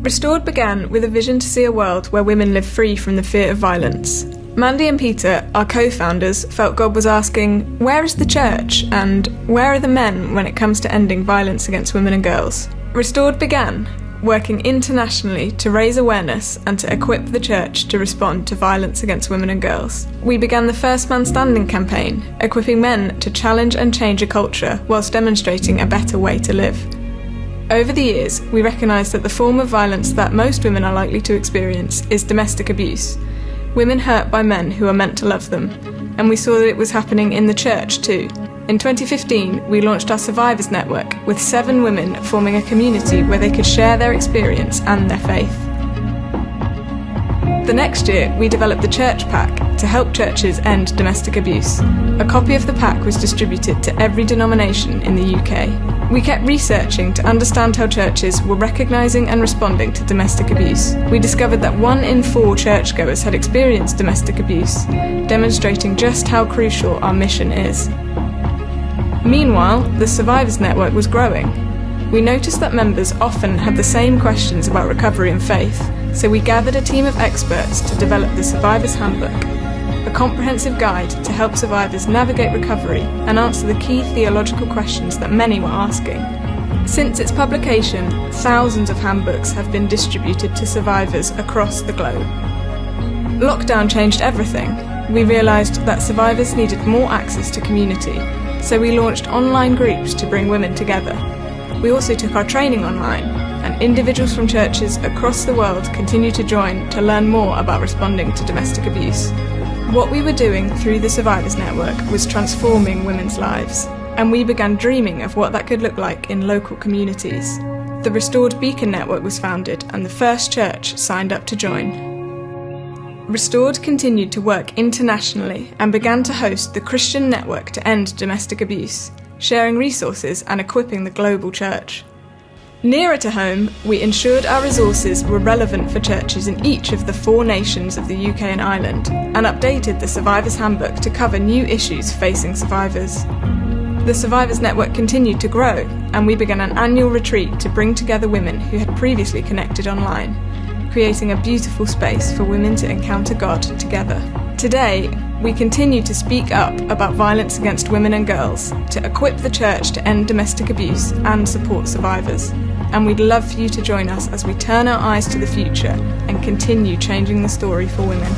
Restored began with a vision to see a world where women live free from the fear of violence. Mandy and Peter, our co-founders, felt God was asking, where is the church and where are the men when it comes to ending violence against women and girls? Restored began working internationally to raise awareness and to equip the church to respond to violence against women and girls. We began the First Man Standing campaign, equipping men to challenge and change a culture whilst demonstrating a better way to live. Over the years, we recognised that the form of violence that most women are likely to experience is domestic abuse. Women hurt by men who are meant to love them, and we saw that it was happening in the church too. In 2015, we launched our Survivors Network, with 7 women forming a community where they could share their experience and their faith. The next year, we developed the Church Pack to help churches end domestic abuse. A copy of the pack was distributed to every denomination in the UK. We kept researching to understand how churches were recognising and responding to domestic abuse. We discovered that 1 in 4 churchgoers had experienced domestic abuse, demonstrating just how crucial our mission is. Meanwhile, the Survivors Network was growing. We noticed that members often had the same questions about recovery and faith, so we gathered a team of experts to develop the Survivors Handbook, a comprehensive guide to help survivors navigate recovery and answer the key theological questions that many were asking. Since its publication, thousands of handbooks have been distributed to survivors across the globe. Lockdown changed everything. We realised that survivors needed more access to community, so we launched online groups to bring women together. We also took our training online, and individuals from churches across the world continue to join to learn more about responding to domestic abuse. What we were doing through the Survivors Network was transforming women's lives, and we began dreaming of what that could look like in local communities. The Restored Beacon Network was founded, and the first church signed up to join. Restored continued to work internationally and began to host the Christian Network to End Domestic Abuse, sharing resources and equipping the global church. Nearer to home, we ensured our resources were relevant for churches in each of the 4 nations of the UK and Ireland, and updated the Survivors Handbook to cover new issues facing survivors. The Survivors Network continued to grow, and we began an annual retreat to bring together women who had previously connected online, creating a beautiful space for women to encounter God together. Today, we continue to speak up about violence against women and girls, to equip the church to end domestic abuse and support survivors. And we'd love for you to join us as we turn our eyes to the future and continue changing the story for women.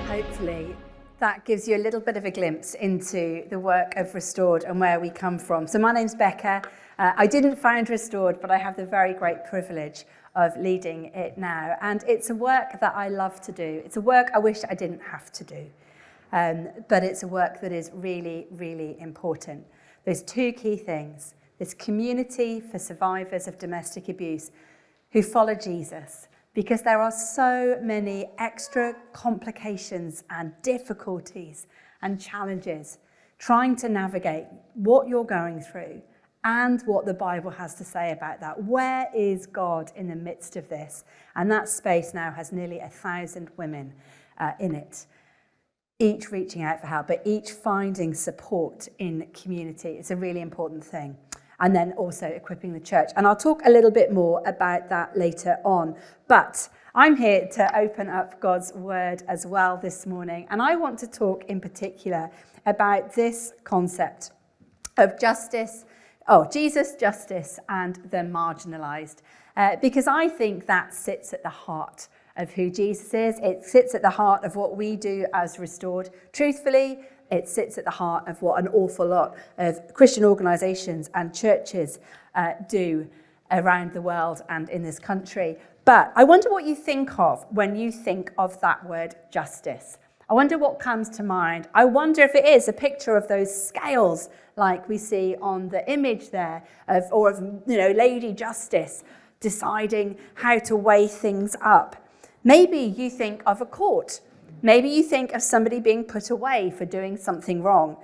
Hopefully, that gives you a little bit of a glimpse into the work of Restored and where we come from. So my name's Bekah. I didn't found Restored, but I have the very great privilege of leading it now. And it's a work that I love to do. It's a work I wish I didn't have to do. But it's a work that is really, really important. There's 2 key things. There's community for survivors of domestic abuse who follow Jesus, because there are so many extra complications and difficulties and challenges trying to navigate what you're going through and what the Bible has to say about that. Where is God in the midst of this? And that space now has nearly 1,000 women in it, each reaching out for help, but each finding support in community. It's a really important thing. And then also equipping the church. And I'll talk a little bit more about that later on. But I'm here to open up God's word as well this morning. And I want to talk in particular about this concept of justice, Jesus, justice, and the marginalised. Because I think that sits at the heart of who Jesus is. It sits at the heart of what we do as Restored. Truthfully, it sits at the heart of what an awful lot of Christian organisations and churches do around the world and in this country. But I wonder what you think of when you think of that word justice. I wonder what comes to mind. I wonder if it is a picture of those scales like we see on the image there, of Lady Justice deciding how to weigh things up. Maybe you think of a court. Maybe you think of somebody being put away for doing something wrong.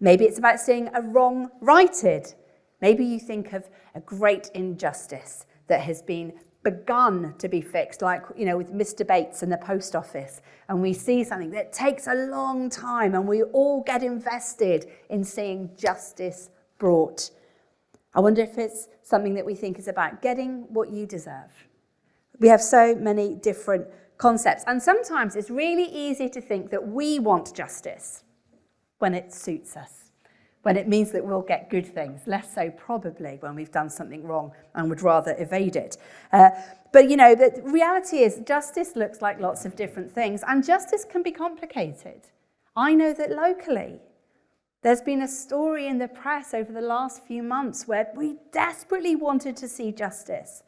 Maybe it's about seeing a wrong righted. Maybe you think of a great injustice that has been begun to be fixed, like, with Mr. Bates and the post office. And we see something that takes a long time and we all get invested in seeing justice brought. I wonder if it's something that we think is about getting what you deserve. We have so many different concepts, and sometimes it's really easy to think that we want justice when it suits us, when it means that we'll get good things, less so probably when we've done something wrong and would rather evade it. But the reality is justice looks like lots of different things, and justice can be complicated. I know that locally, there's been a story in the press over the last few months where we desperately wanted to see justice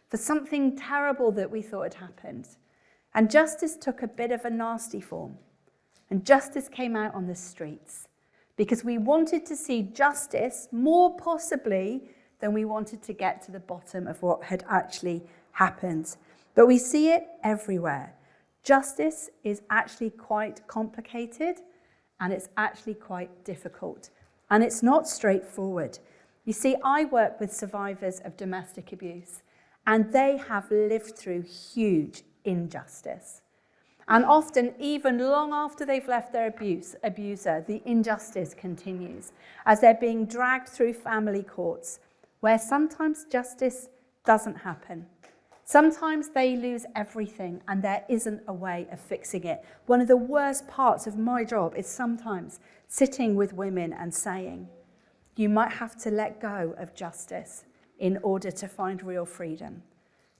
for something terrible that we thought had happened. And justice took a bit of a nasty form. And justice came out on the streets because we wanted to see justice more possibly than we wanted to get to the bottom of what had actually happened. But we see it everywhere. Justice is actually quite complicated, and it's actually quite difficult. And it's not straightforward. You see, I work with survivors of domestic abuse, and they have lived through huge injustice. And often, even long after they've left their abuser, the injustice continues as they're being dragged through family courts, where sometimes justice doesn't happen. Sometimes they lose everything and there isn't a way of fixing it. One of the worst parts of my job is sometimes sitting with women and saying, you might have to let go of justice in order to find real freedom.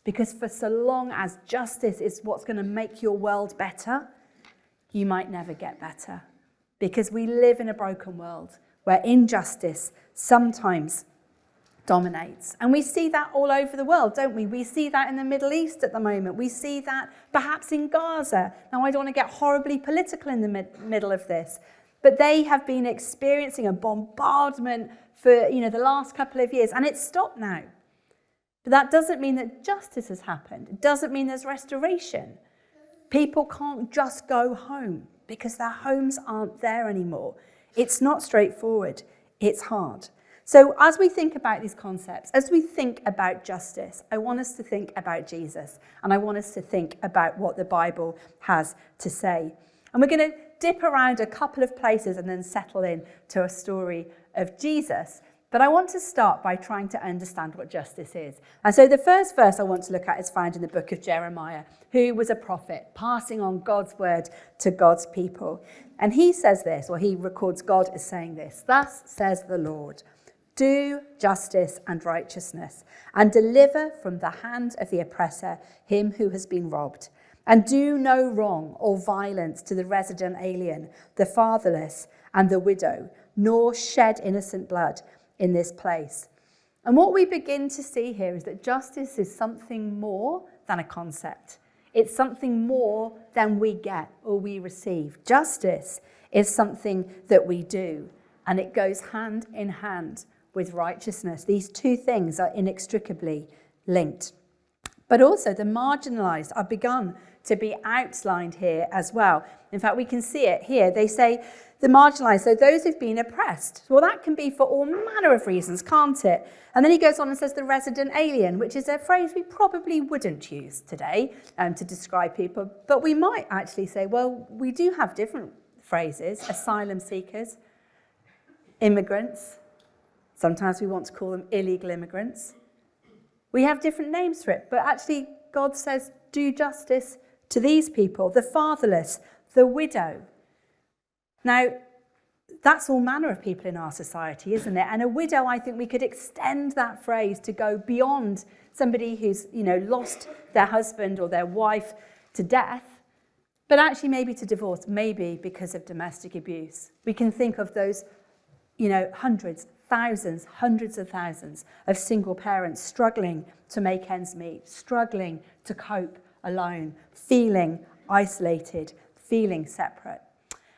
Because for so long as justice is what's going to make your world better, you might never get better. Because we live in a broken world where injustice sometimes dominates. And we see that all over the world, don't we? We see that in the Middle East at the moment. We see that perhaps in Gaza. Now, I don't want to get horribly political in the middle of this, but they have been experiencing a bombardment for the last couple of years, and it's stopped now. But that doesn't mean that justice has happened. It doesn't mean there's restoration. People can't just go home because their homes aren't there anymore. It's not straightforward. It's hard. So as we think about these concepts, as we think about justice, I want us to think about Jesus, and I want us to think about what the Bible has to say. And we're going to dip around a couple of places and then settle in to a story of Jesus. But I want to start by trying to understand what justice is. And so the first verse I want to look at is found in the book of Jeremiah, who was a prophet, passing on God's word to God's people. And he says this, or he records God as saying this, "Thus says the Lord, do justice and righteousness, and deliver from the hand of the oppressor him who has been robbed. And do no wrong or violence to the resident alien, the fatherless, and the widow, nor shed innocent blood in this place." And what we begin to see here is that justice is something more than a concept. It's something more than we get or we receive. Justice is something that we do, and it goes hand in hand with righteousness. These two things are inextricably linked. But also the marginalised are begun to be outlined here as well. In fact, we can see it here. They say the marginalised, so those who've been oppressed. Well, that can be for all manner of reasons, can't it? And then he goes on and says the resident alien, which is a phrase we probably wouldn't use today to describe people. But we might actually say, well, we do have different phrases: asylum seekers, immigrants. Sometimes we want to call them illegal immigrants. We have different names for it, but actually God says, do justice to these people, the fatherless, the widow. Now, that's all manner of people in our society, isn't it? And a widow, I think we could extend that phrase to go beyond somebody who's, lost their husband or their wife to death, but actually maybe to divorce, maybe because of domestic abuse. We can think of those, hundreds, thousands, hundreds of thousands of single parents struggling to make ends meet, struggling to cope alone, feeling isolated, feeling separate.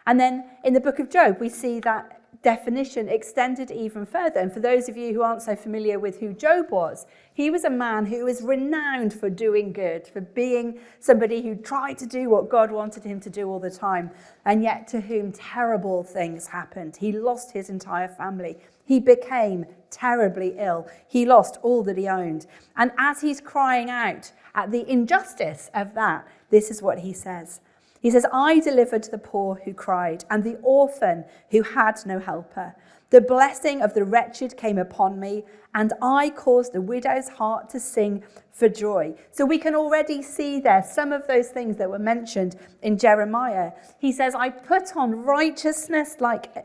And then in the book of Job, we see that definition extended even further. And for those of you who aren't so familiar with who Job was, he was a man who was renowned for doing good, for being somebody who tried to do what God wanted him to do all the time, and yet to whom terrible things happened. He lost his entire family. He became terribly ill. He lost all that he owned. And as he's crying out at the injustice of that, this is what he says. He says, I delivered the poor who cried and the orphan who had no helper. The blessing of the wretched came upon me, and I caused the widow's heart to sing for joy. So we can already see there some of those things that were mentioned in Jeremiah. He says, I put on righteousness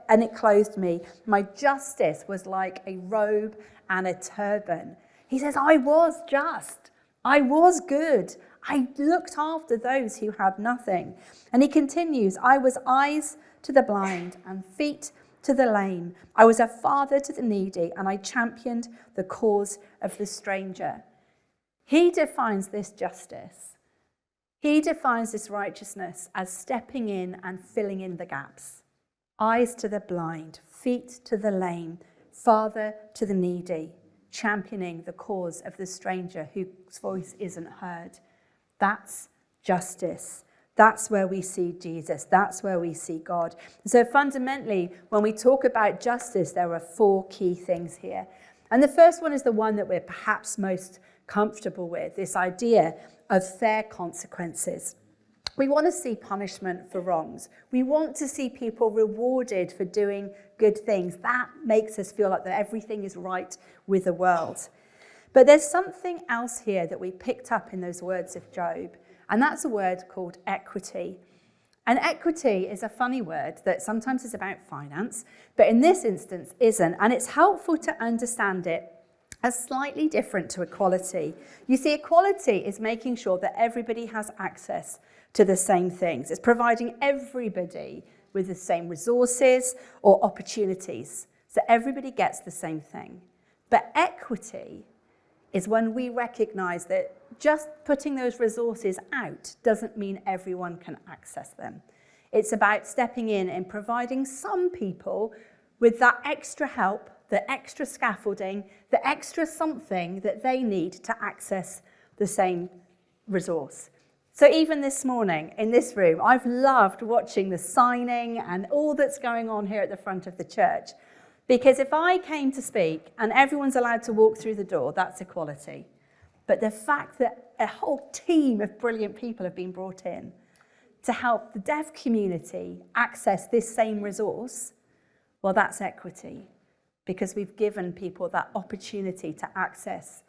and it clothed me. My justice was like a robe and a turban. He says, I was just. I was good. I looked after those who had nothing. And he continues, I was eyes to the blind and feet to the lame. I was a father to the needy, and I championed the cause of the stranger. He defines this justice. He defines this righteousness as stepping in and filling in the gaps. Eyes to the blind, feet to the lame, father to the needy, championing the cause of the stranger whose voice isn't heard. That's justice. That's where we see Jesus. That's where we see God. So fundamentally, when we talk about justice, there are 4 key things here. And the first one is the one that we're perhaps most comfortable with, this idea of fair consequences. We want to see punishment for wrongs. We want to see people rewarded for doing good things. That makes us feel like that everything is right with the world. But there's something else here that we picked up in those words of Job. And that's a word called equity. And equity is a funny word that sometimes is about finance, but in this instance isn't. And it's helpful to understand it as slightly different to equality. You see, equality is making sure that everybody has access to the same things. It's providing everybody with the same resources or opportunities, so everybody gets the same thing. But equity is when we recognize that just putting those resources out doesn't mean everyone can access them. It's about stepping in and providing some people with that extra help, the extra scaffolding, the extra something that they need to access the same resource. So even this morning in this room, I've loved watching the signing and all that's going on here at the front of the church. Because if I came to speak and everyone's allowed to walk through the door, that's equality. But the fact that a whole team of brilliant people have been brought in to help the deaf community access this same resource, well, that's equity. Because we've given people that opportunity to access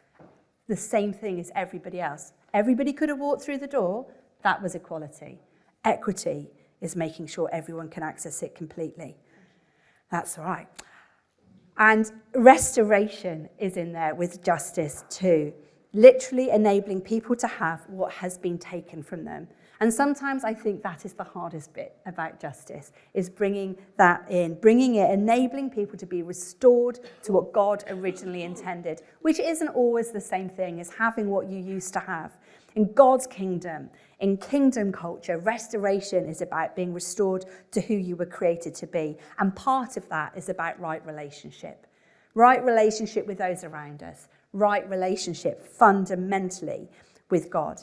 the same thing as everybody else. Everybody could have walked through the door. That was equality. Equity is making sure everyone can access it completely. That's right. And restoration is in there with justice too, literally enabling people to have what has been taken from them. And sometimes I think that is the hardest bit about justice, is bringing that in, bringing it, enabling people to be restored to what God originally intended, which isn't always the same thing as having what you used to have. In God's kingdom, in kingdom culture, restoration is about being restored to who you were created to be. And part of that is about right relationship with those around us, right relationship fundamentally with God.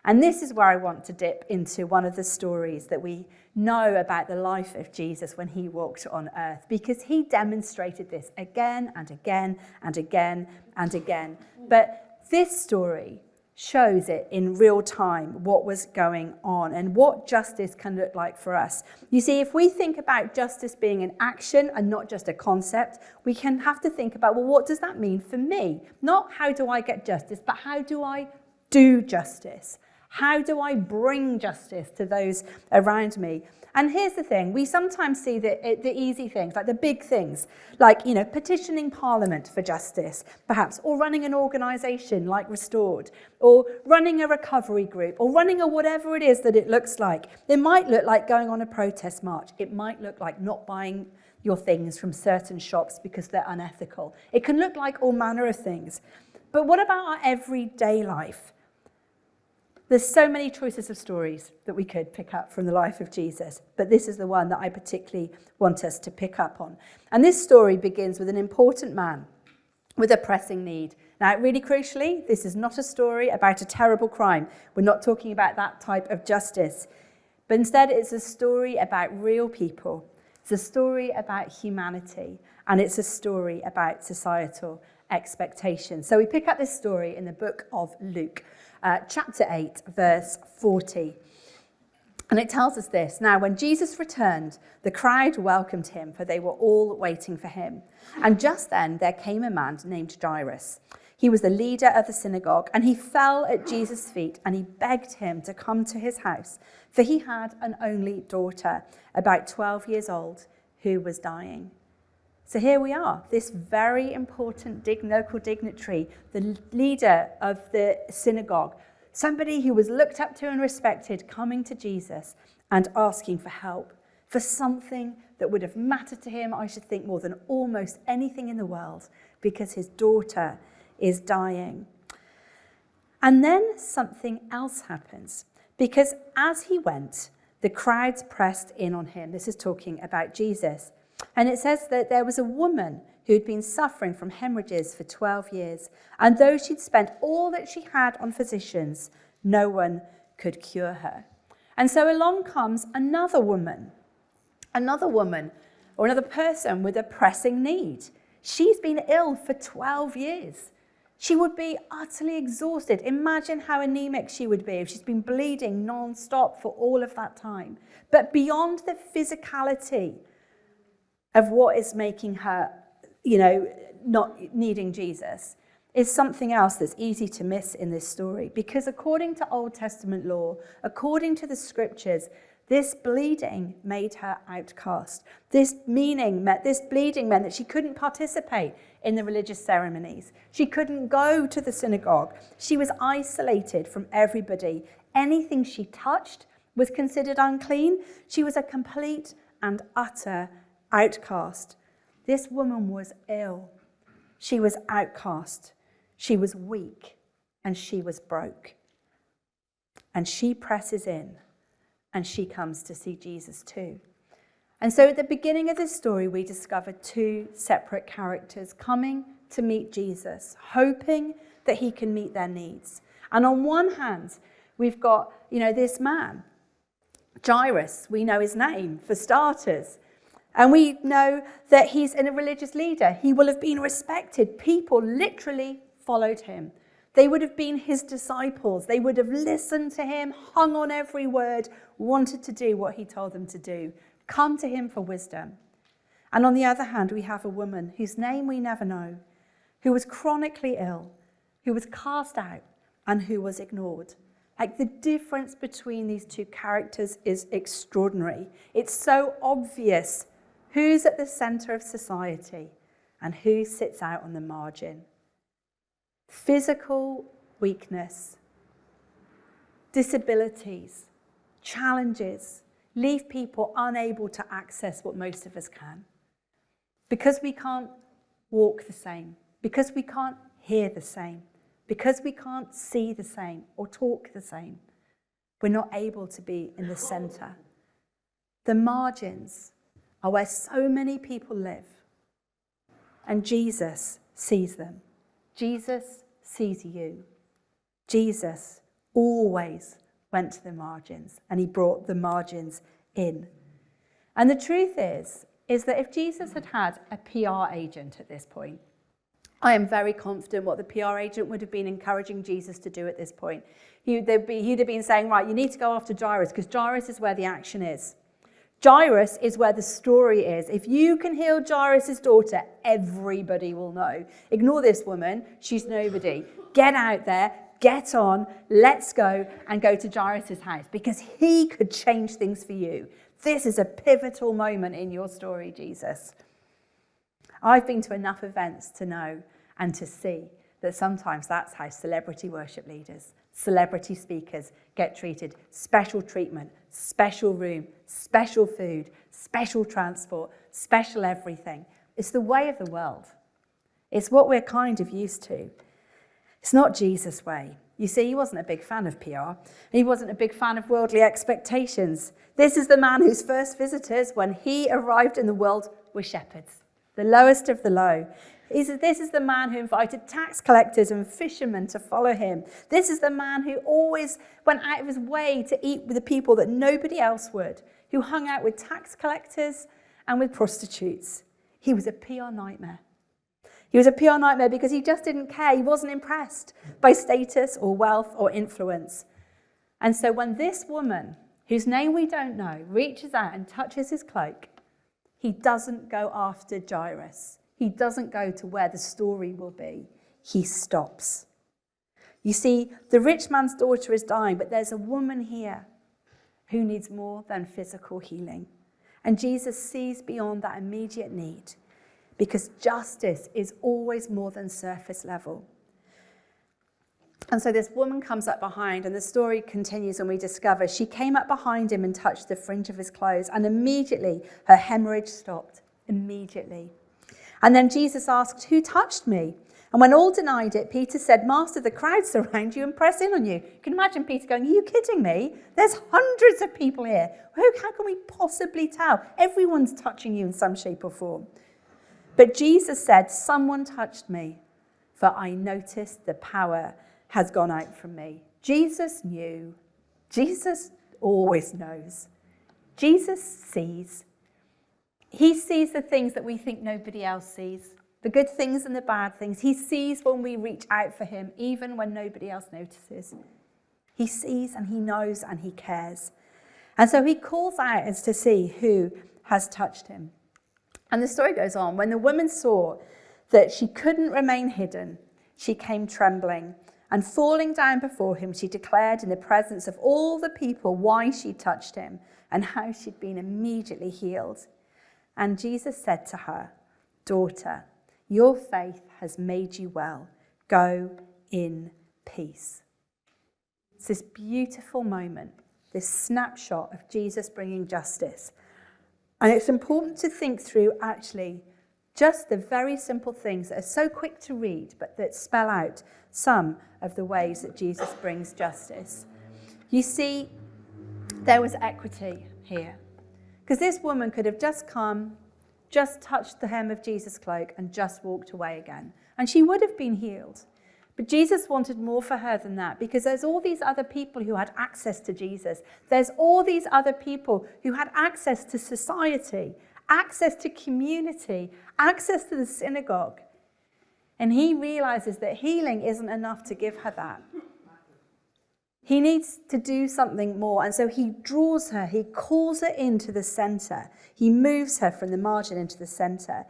And this is where I want to dip into one of the stories that we know about the life of Jesus when he walked on earth, because he demonstrated this again and again and again and again. But this story shows it in real time, what was going on and what justice can look like for us. You see, if we think about justice being an action and not just a concept, we can have to think about, well, what does that mean for me? Not how do I get justice, but how do I do justice? How do I bring justice to those around me? And here's the thing, we sometimes see the easy things, like the big things, like, petitioning Parliament for justice, perhaps, or running an organisation like Restored, or running a recovery group, or running a whatever it is that it looks like. It might look like going on a protest march. It might look like not buying your things from certain shops because they're unethical. It can look like all manner of things. But what about our everyday life? There's so many choices of stories that we could pick up from the life of Jesus, but this is the one that I particularly want us to pick up on. And this story begins with an important man with a pressing need. Now, really crucially, this is not a story about a terrible crime. We're not talking about that type of justice, but instead it's a story about real people. It's a story about humanity, and it's a story about societal expectations. So we pick up this story in the book of Luke. Chapter 8, verse 40. And it tells us this: now, when Jesus returned, the crowd welcomed him, for they were all waiting for him. And just then there came a man named Jairus. He was the leader of the synagogue, and he fell at Jesus' feet and he begged him to come to his house, for he had an only daughter, about 12 years old, who was dying. So here we are, this very important local dignitary, the leader of the synagogue, somebody who was looked up to and respected, coming to Jesus and asking for help for something that would have mattered to him, I should think, more than almost anything in the world, because his daughter is dying. And then something else happens, because as he went, the crowds pressed in on him. This is talking about Jesus. And it says that there was a woman who'd been suffering from hemorrhages for 12 years. And though she'd spent all that she had on physicians, no one could cure her. And so along comes another woman or another person with a pressing need. She's been ill for 12 years. She would be utterly exhausted. Imagine how anemic she would be if she's been bleeding non-stop for all of that time. But beyond the physicality of what is making her, not needing Jesus, is something else that's easy to miss in this story. Because according to Old Testament law, according to the scriptures, this bleeding made her outcast. This bleeding meant that she couldn't participate in the religious ceremonies. She couldn't go to the synagogue. She was isolated from everybody. Anything she touched was considered unclean. She was a complete and utter outcast. This woman was ill. She was outcast. She was weak, and she was broke. And she presses in, and she comes to see Jesus too. And so at the beginning of this story, we discover two separate characters coming to meet Jesus, hoping that he can meet their needs. And on one hand, we've got, this man, Jairus. We know his name, for starters. And we know that he's a religious leader. He will have been respected. People literally followed him. They would have been his disciples. They would have listened to him, hung on every word, wanted to do what he told them to do, come to him for wisdom. And on the other hand, we have a woman whose name we never know, who was chronically ill, who was cast out, and who was ignored. Like, the difference between these two characters is extraordinary. It's so obvious who's at the center of society and who sits out on the margin. Physical weakness, disabilities, challenges leave people unable to access what most of us can. Because we can't walk the same, because we can't hear the same, because we can't see the same or talk the same, we're not able to be in the center. The margins are where so many people live. And Jesus sees them. Jesus sees you. Jesus always went to the margins, and he brought the margins in. And the truth is that if Jesus had had a PR agent at this point, I am very confident what the PR agent would have been encouraging Jesus to do at this point. He'd have been saying, right, you need to go after Jairus, because Jairus is where the action is. Jairus is where the story is. If you can heal Jairus' daughter, everybody will know. Ignore this woman. She's nobody. Get out there, get on, let's go and go to Jairus' house, because he could change things for you. This is a pivotal moment in your story, Jesus. I've been to enough events to know and to see that sometimes that's how celebrity worship leaders, celebrity speakers get treated. Special treatment, special room, special food, special transport, special everything. It's the way of the world. It's what we're kind of used to. It's not Jesus' way. You see, he wasn't a big fan of PR. He wasn't a big fan of worldly expectations. This is the man whose first visitors, when he arrived in the world, were shepherds, the lowest of the low. This is the man who invited tax collectors and fishermen to follow him. This is the man who always went out of his way to eat with the people that nobody else would, who hung out with tax collectors and with prostitutes. He was a PR nightmare. He was a PR nightmare because he just didn't care. He wasn't impressed by status or wealth or influence. And so when this woman whose name we don't know, reaches out and touches his cloak, he doesn't go after Jairus. He doesn't go to where the story will be. He stops. You see, the rich man's daughter is dying, but there's a woman here who needs more than physical healing. And Jesus sees beyond that immediate need, because justice is always more than surface level. And so this woman comes up behind, and the story continues, and we discover she came up behind him and touched the fringe of his clothes, and immediately her hemorrhage stopped. Immediately. And then Jesus asked, "Who touched me?" And when all denied it, Peter said, "Master, the crowd surround you and press in on you." You can imagine Peter going, "Are you kidding me? There's hundreds of people here. How can we possibly tell? Everyone's touching you in some shape or form." But Jesus said, "Someone touched me, for I noticed the power has gone out from me." Jesus knew. Jesus always knows. Jesus sees. He sees the things that we think nobody else sees, the good things and the bad things. He sees when we reach out for him, even when nobody else notices. He sees and he knows and he cares. And so he calls out as to see who has touched him. And the story goes on. When the woman saw that she couldn't remain hidden, she came trembling. And falling down before him, she declared in the presence of all the people why she touched him and how she'd been immediately healed. And Jesus said to her, "Daughter, your faith has made you well. Go in peace." It's this beautiful moment, this snapshot of Jesus bringing justice. And it's important to think through actually just the very simple things that are so quick to read, but that spell out some of the ways that Jesus brings justice. You see, there was equity here. Because this woman could have just come, just touched the hem of Jesus' cloak, and just walked away again. And she would have been healed. But Jesus wanted more for her than that, because there's all these other people who had access to Jesus. There's all these other people who had access to society, access to community, access to the synagogue. And he realizes that healing isn't enough to give her that. He needs to do something more. And so he draws her, he calls her into the center. He moves her from the margin into the center.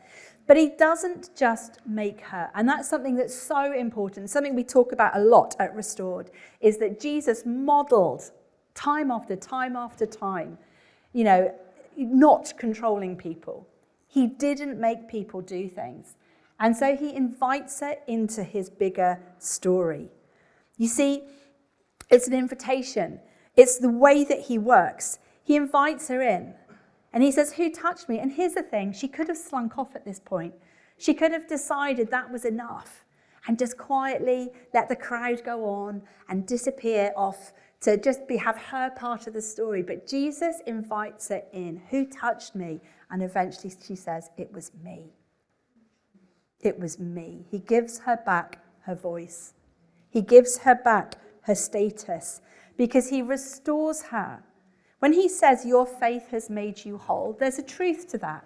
But he doesn't just make her. And that's something that's so important. Something we talk about a lot at Restored is that Jesus modeled time after time after time, not controlling people. He didn't make people do things. And so he invites her into his bigger story. You see, it's an invitation. It's the way that he works. He invites her in. And he says, "Who touched me?" And here's the thing. She could have slunk off at this point. She could have decided that was enough and just quietly let the crowd go on and disappear off to just have her part of the story. But Jesus invites her in. "Who touched me?" And eventually she says, "It was me. It was me." He gives her back her voice. He gives her back her status because he restores her. When he says, "Your faith has made you whole," there's a truth to that.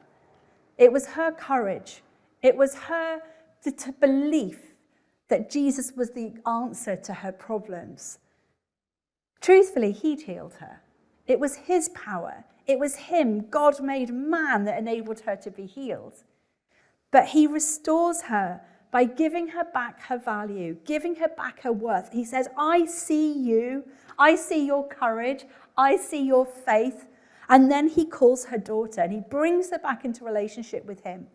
It was her courage. It was her belief that Jesus was the answer to her problems. Truthfully, he'd healed her. It was his power. It was him, God made man, that enabled her to be healed. But he restores her by giving her back her value, giving her back her worth. He says, "I see you. I see your courage. I see your faith." And then he calls her daughter and he brings her back into relationship with him.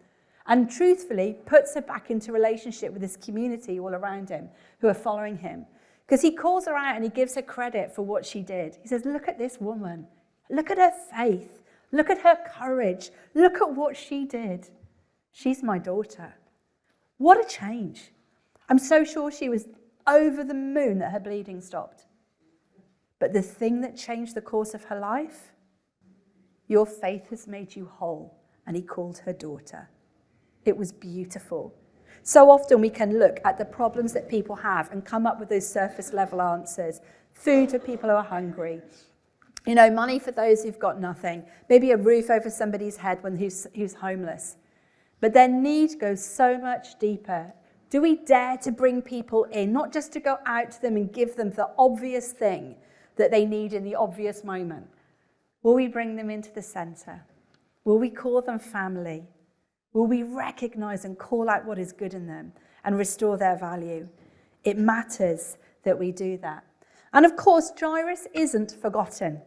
And truthfully, puts her back into relationship with this community all around him who are following him. Because he calls her out and he gives her credit for what she did. He says, "Look at this woman. Look at her faith. Look at her courage. Look at what she did. She's my daughter." What a change. I'm so sure she was over the moon that her bleeding stopped. But the thing that changed the course of her life, "Your faith has made you whole." And he called her daughter. It was beautiful. So often we can look at the problems that people have and come up with those surface level answers. Food for people who are hungry. Money for those who've got nothing. Maybe a roof over somebody's head who's homeless. But their need goes so much deeper. Do we dare to bring people in, not just to go out to them and give them the obvious thing that they need in the obvious moment, Will we bring them into the centre? Will we call them family? Will we recognise and call out what is good in them and restore their value? It matters that we do that. And of course, Jairus isn't forgotten.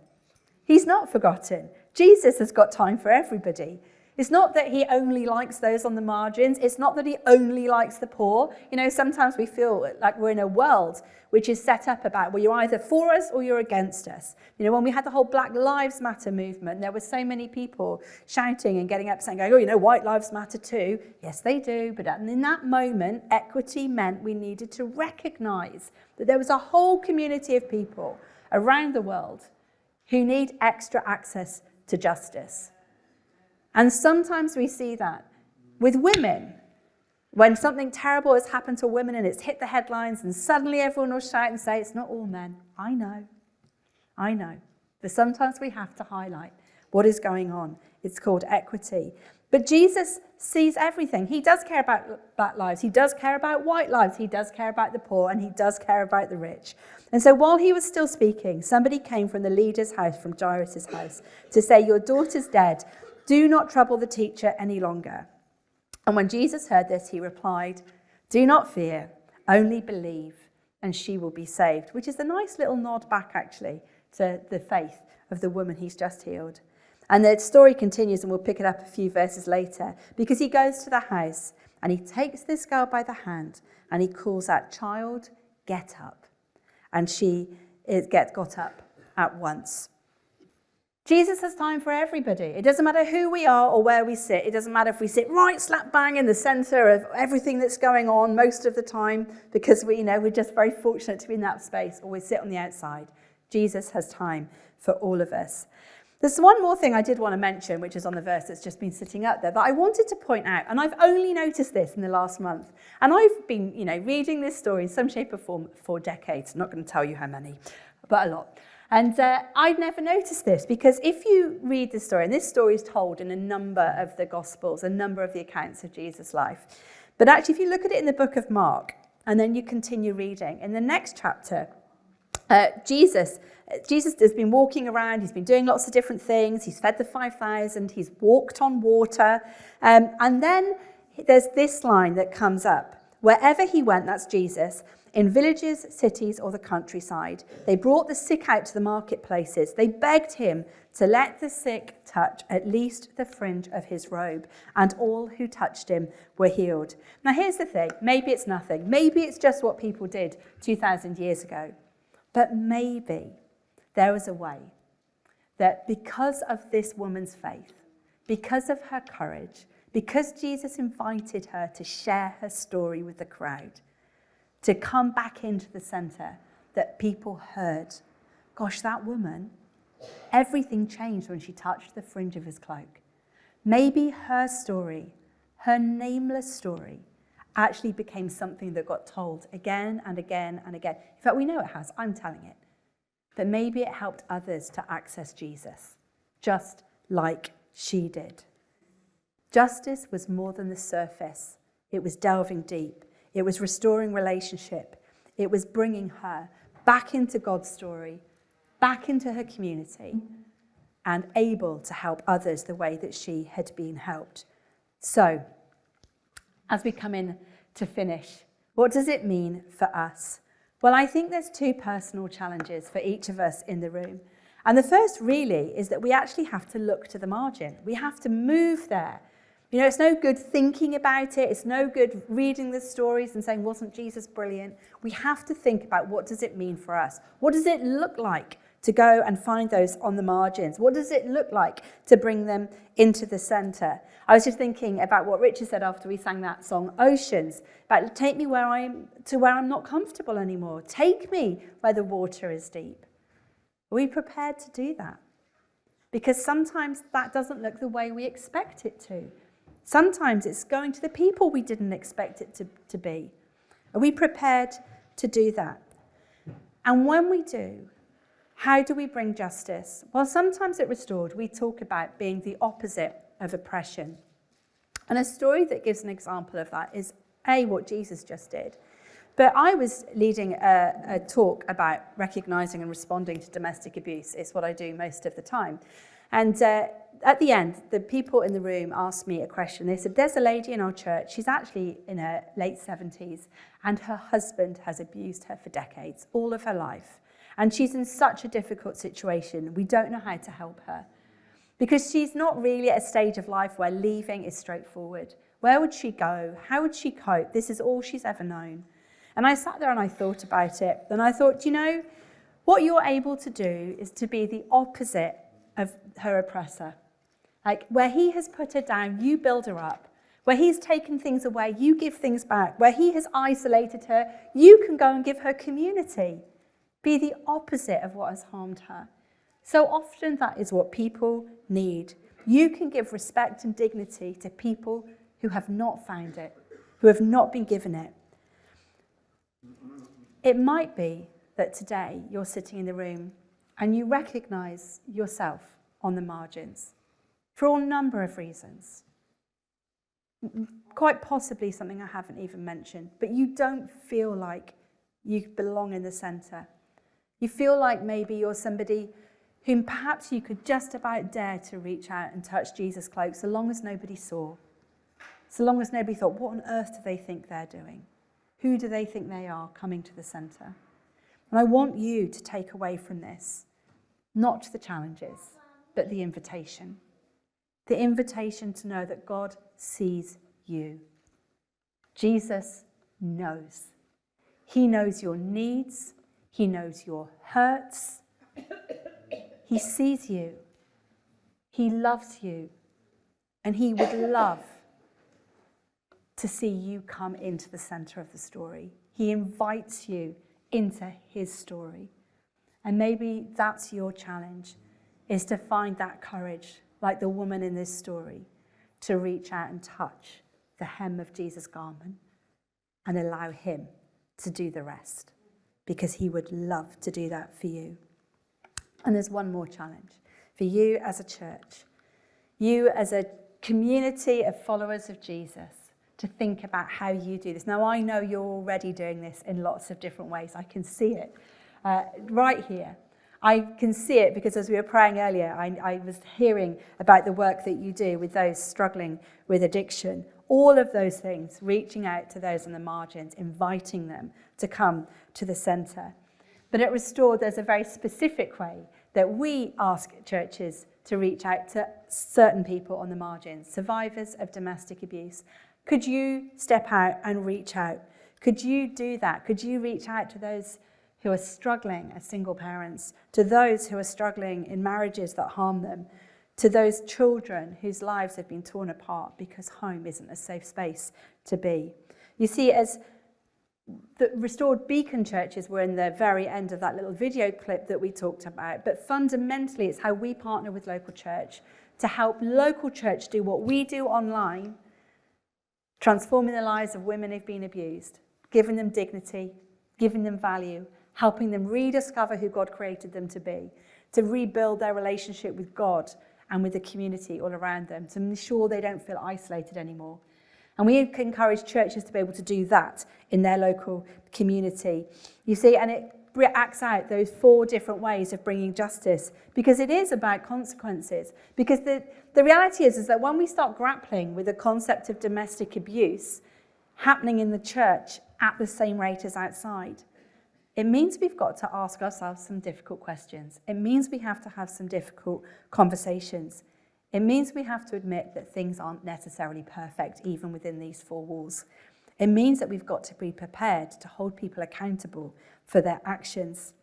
He's not forgotten. Jesus has got time for everybody. It's not that he only likes those on the margins. It's not that he only likes the poor. You know, sometimes we feel like we're in a world which is set up about, well, you're either for us or you're against us. You know, when we had the whole Black Lives Matter movement, there were so many people shouting and getting upset and going, oh, you know, white lives matter too. Yes, they do. But in that moment, equity meant we needed to recognise that there was a whole community of people around the world who need extra access to justice. And sometimes we see that with women. When something terrible has happened to women and it's hit the headlines and suddenly everyone will shout and say, it's not all men. I know. But sometimes we have to highlight what is going on. It's called equity. But Jesus sees everything. He does care about black lives. He does care about white lives. He does care about the poor, and he does care about the rich. And so while he was still speaking, somebody came from the leader's house, from Jairus' house, to say, your daughter's dead. Do not trouble the teacher any longer. And when Jesus heard this, he replied, do not fear, only believe, and she will be saved, which is a nice little nod back, actually, to the faith of the woman he's just healed. And the story continues, and we'll pick it up a few verses later, because he goes to the house, and he takes this girl by the hand, and he calls out, child, get up. And she got up at once. Jesus has time for everybody. It doesn't matter who we are or where we sit. It doesn't matter if we sit right slap bang in the centre of everything that's going on most of the time, because we're just very fortunate to be in that space, or we sit on the outside. Jesus has time for all of us. There's one more thing I did want to mention, which is on the verse that's just been sitting up there, that I wanted to point out, and I've only noticed this in the last month. And I've been, reading this story in some shape or form for decades. I'm not going to tell you how many, but a lot. And I'd never noticed this, because if you read the story, and this story is told in a number of the Gospels, a number of the accounts of Jesus' life. But actually, if you look at it in the book of Mark, and then you continue reading, in the next chapter, Jesus has been walking around, he's been doing lots of different things, he's fed the 5,000, he's walked on water, and then there's this line that comes up. Wherever he went, that's Jesus, in villages, cities, or the countryside, they brought the sick out to the marketplaces. They begged him to let the sick touch at least the fringe of his robe, and all who touched him were healed. Now here's the thing, maybe it's nothing. Maybe it's just what people did 2,000 years ago. But maybe there was a way that because of this woman's faith, because of her courage, because Jesus invited her to share her story with the crowd, to come back into the centre, that people heard, gosh, that woman, everything changed when she touched the fringe of his cloak. Maybe her story, her nameless story, actually became something that got told again and again and again. In fact, we know it has, I'm telling it. But maybe it helped others to access Jesus, just like she did. Justice was more than the surface. It was delving deep. It was restoring relationship. It was bringing her back into God's story, back into her community, and able to help others the way that she had been helped. So, as we come in to finish, what does it mean for us? Well, I think there's two personal challenges for each of us in the room. And the first really is that we actually have to look to the margin. We have to move there. It's no good thinking about it. It's no good reading the stories and saying, wasn't Jesus brilliant? We have to think about, what does it mean for us? What does it look like to go and find those on the margins? What does it look like to bring them into the centre? I was just thinking about what Richard said after we sang that song, Oceans, about take me where I'm not comfortable anymore. Take me where the water is deep. Are we prepared to do that? Because sometimes that doesn't look the way we expect it to. Sometimes it's going to the people we didn't expect it to be. Are we prepared to do that? And when we do, how do we bring justice? Well, sometimes at Restored, we talk about being the opposite of oppression. And a story that gives an example of that is, A, what Jesus just did, But I was leading a talk about recognising and responding to domestic abuse. It's what I do most of the time. And at the end, the people in the room asked me a question. They said, there's a lady in our church, she's actually in her late 70s, and her husband has abused her for decades, all of her life. And she's in such a difficult situation. We don't know how to help her. Because she's not really at a stage of life where leaving is straightforward. Where would she go? How would she cope? This is all she's ever known. And I sat there and I thought about it. And I thought, what you're able to do is to be the opposite of her oppressor. Like, where he has put her down, you build her up. Where he's taken things away, you give things back. Where he has isolated her, you can go and give her community. Be the opposite of what has harmed her. So often that is what people need. You can give respect and dignity to people who have not found it, who have not been given it. It might be that today you're sitting in the room and you recognise yourself on the margins for a number of reasons. Quite possibly something I haven't even mentioned, but you don't feel like you belong in the centre. You feel like maybe you're somebody whom perhaps you could just about dare to reach out and touch Jesus' cloak so long as nobody saw, so long as nobody thought, what on earth do they think they're doing? Who do they think they are coming to the centre? And I want you to take away from this, not the challenges, but the invitation. The invitation to know that God sees you. Jesus knows. He knows your needs. He knows your hurts. He sees you. He loves you. And he would love to see you come into the centre of the story. He invites you into his story. And maybe that's your challenge, is to find that courage, like the woman in this story, to reach out and touch the hem of Jesus' garment and allow him to do the rest, because he would love to do that for you. And there's one more challenge for you as a church, you as a community of followers of Jesus, to think about how you do this. Now, I know you're already doing this in lots of different ways. I can see it right here. I can see it because as we were praying earlier, I was hearing about the work that you do with those struggling with addiction. All of those things, reaching out to those on the margins, inviting them to come to the centre. But at Restored, there's a very specific way that we ask churches to reach out to certain people on the margins, survivors of domestic abuse. Could you step out and reach out? Could you do that? Could you reach out to those who are struggling as single parents, to those who are struggling in marriages that harm them, to those children whose lives have been torn apart because home isn't a safe space to be? You see, as the Restored Beacon churches were in the very end of that little video clip that we talked about, but fundamentally it's how we partner with local church to help local church do what we do online, transforming the lives of women who've been abused, giving them dignity, giving them value, helping them rediscover who God created them to be, to rebuild their relationship with God and with the community all around them, to ensure they don't feel isolated anymore. And we encourage churches to be able to do that in their local community. You see, and it acts out those 4 different ways of bringing justice, because it is about consequences. Because the reality is that when we start grappling with the concept of domestic abuse happening in the church at the same rate as outside, it means we've got to ask ourselves some difficult questions. It means we have to have some difficult conversations. It means we have to admit that things aren't necessarily perfect, even within these 4 walls. It means that we've got to be prepared to hold people accountable for their actions.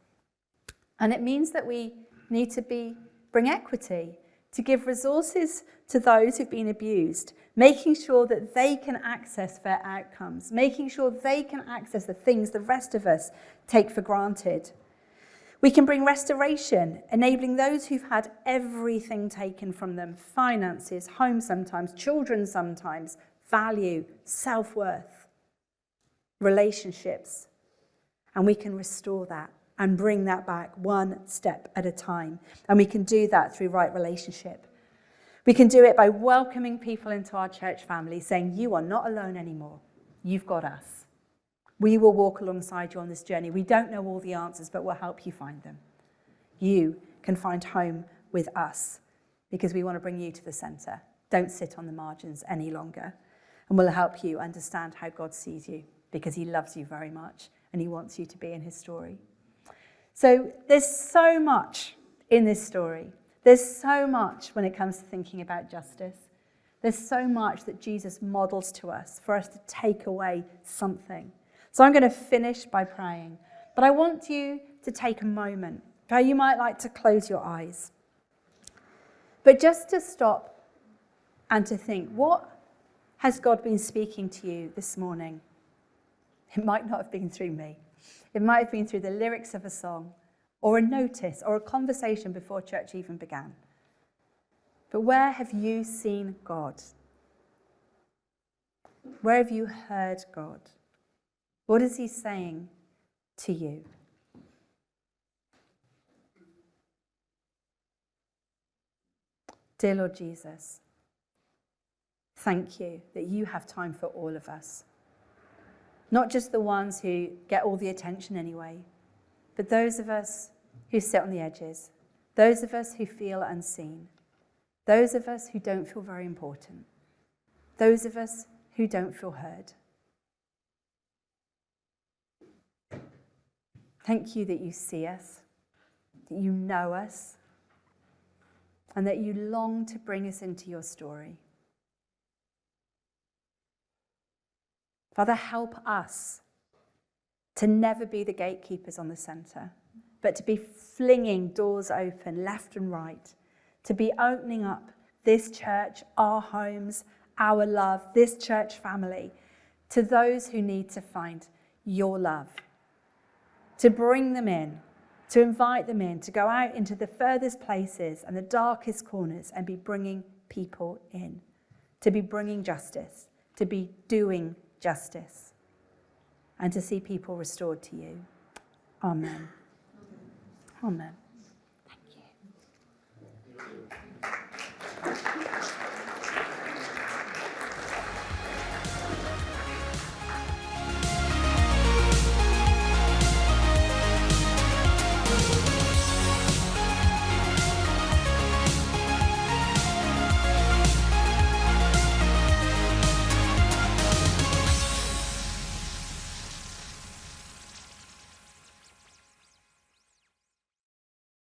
And it means that we need to bring equity, to give resources to those who've been abused, making sure that they can access fair outcomes, making sure they can access the things the rest of us take for granted. We can bring restoration, enabling those who've had everything taken from them, finances, home sometimes, children sometimes, value, self-worth, relationships. And we can restore that and bring that back one step at a time. And we can do that through right relationship. We can do it by welcoming people into our church family, saying, you are not alone anymore. You've got us. We will walk alongside you on this journey. We don't know all the answers, but we'll help you find them. You can find home with us because we want to bring you to the centre. Don't sit on the margins any longer. And we'll help you understand how God sees you because he loves you very much and he wants you to be in his story. So there's so much in this story. There's so much when it comes to thinking about justice. There's so much that Jesus models to us for us to take away something. So I'm going to finish by praying. But I want you to take a moment. How you might like to close your eyes. But just to stop and to think, what has God been speaking to you this morning? It might not have been through me. It might have been through the lyrics of a song or a notice or a conversation before church even began. But where have you seen God? Where have you heard God? What is he saying to you? Dear Lord Jesus, thank you that you have time for all of us. Not just the ones who get all the attention anyway, but those of us who sit on the edges, those of us who feel unseen, those of us who don't feel very important, those of us who don't feel heard. Thank you that you see us, that you know us, and that you long to bring us into your story. Father, help us to never be the gatekeepers on the centre, but to be flinging doors open left and right, to be opening up this church, our homes, our love, this church family, to those who need to find your love, to bring them in, to invite them in, to go out into the furthest places and the darkest corners and be bringing people in, to be bringing justice, to be doing justice, and to see people restored to you. Amen. Amen.